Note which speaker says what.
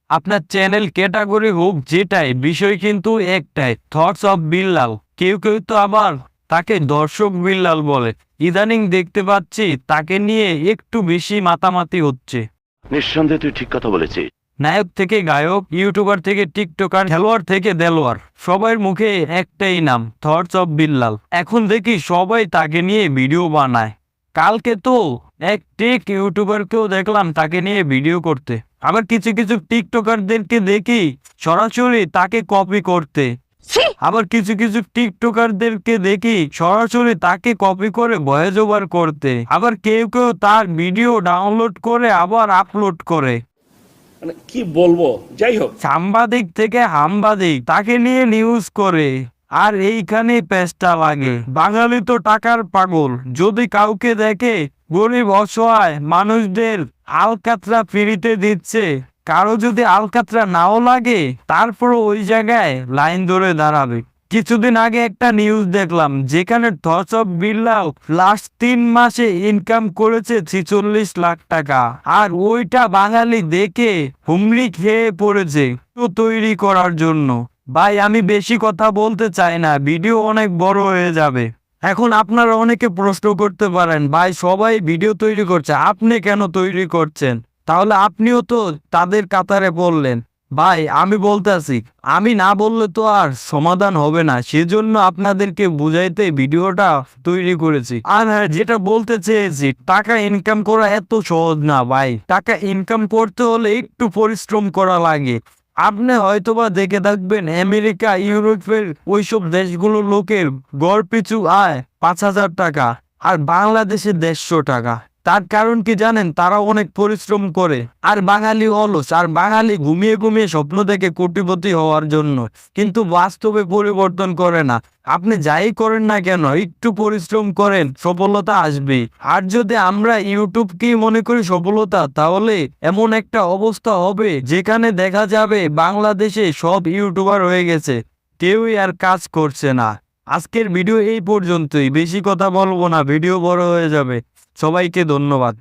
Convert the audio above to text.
Speaker 1: আপনার channel category হোক যেটাই, বিষয় কিন্তু একটাই, থটস অফ বিল্লাল। কেউ কেউ তো আবার তাকে দর্শক বিল্লাল বলে। ইদানিং দেখতে পাচ্ছি তাকে নিয়ে একটু বেশি মাতামাতি হচ্ছে।
Speaker 2: নিঃসন্দেহে তুই ঠিক কথা বলেছিস।
Speaker 1: নায়ক থেকে গায়ক, ইউটিউবার থেকে টিকটকার, খেলোয়াড় থেকে দেলোয়ার, সবার মুখে একটাই নাম, থটস অফ বিল্লাল। এখন দেখি সবাই তাকে নিয়ে ভিডিও বানায়। কালকে তো এক টেক ইউটিউবারকেও দেখলাম তাকে নিয়ে ভিডিও করতে। আবার কিছু কিছু টিকটকারদেরকে দেখি সরাসরি তাকে কপি করতে। আবার কিছু কিছু টিকটকারদেরকে দেখি সরাসরি তাকে কপি করে ভয়েস ওভার করতে। আবার কেউ কেউ তার ভিডিও ডাউনলোড করে আবার আপলোড করে।
Speaker 3: মানে কি বলবো, যাই হোক।
Speaker 1: সাংবাদিক থেকে হামবাদিক তাকে নিয়ে নিউজ করে। আর এইখানে পেস্টা লাগে। বাঙালি তো টাকার পাগল। যদি কাউকে দেখে গরিব অসহায় মানুষদের আলকাতরা ফ্রিতে দিচ্ছে, কারো যদি আলকাতরা নাও লাগে তারপর ওই জায়গায় লাইন ধরে দাঁড়াবে। কিছুদিন আগে একটা নিউজ দেখলাম যেখানে থটস অফ বিল্লাল লাস্ট 3 মাসে ইনকাম করেছে 46 লাখ টাকা। আর ওইটা বাঙালি দেখে হুমড়ি খেয়ে পড়েছে তৈরি করার জন্য। ভাই আমি বেশি কথা বলতে চাই না, ভিডিও অনেক বড় হয়ে যাবে। এখন আপনারা অনেকে প্রশ্ন করতে পারেন, ভাই সবাই ভিডিও তৈরি করছে, আপনি কেন তৈরি করছেন? তাহলে আপনিও তো তাদের কাতারে বললেন। ভাই আমি বলতেছি, আমি না বললে তো আর সমাধান হবে না, সেজন্য আপনাদেরকে বুঝাইতে ভিডিওটা তৈরি করেছি। আর হ্যাঁ, যেটা বলতে চেয়েছি, টাকা ইনকাম করা এত সহজ না ভাই। টাকা ইনকাম করতে হলে একটু পরিশ্রম করা লাগে। আপনি হয়তোবা দেখে থাকবেন আমেরিকা, ইউরোপের ওইসব দেশগুলোর লোকের গড় পিছু আয় 5,000 টাকা, আর বাংলাদেশে 150 টাকা। তার কারণ কি জানেন? তারা অনেক পরিশ্রম করে। আর বাঙালি অলস, আর বাঙালি ঘুমিয়ে ঘুমিয়ে স্বপ্ন দেখে কোটিপতি হওয়ার জন্য, কিন্তু বাস্তবে পরিবর্তন করে না। আপনি যাই করেন না কেন, একটু পরিশ্রম করেন, সফলতা আসবে। আর যদি আমরা ইউটিউবকেই মনে করি সফলতা, তাহলে এমন একটা অবস্থা হবে যেখানে দেখা যাবে বাংলাদেশে সব ইউটিউবার হয়ে গেছে, কেউই আর কাজ করছে না। আজকের ভিডিও এই পর্যন্তই, বেশি কথা বলবো না, ভিডিও বড় হয়ে যাবে। সবাইকে ধন্যবাদ।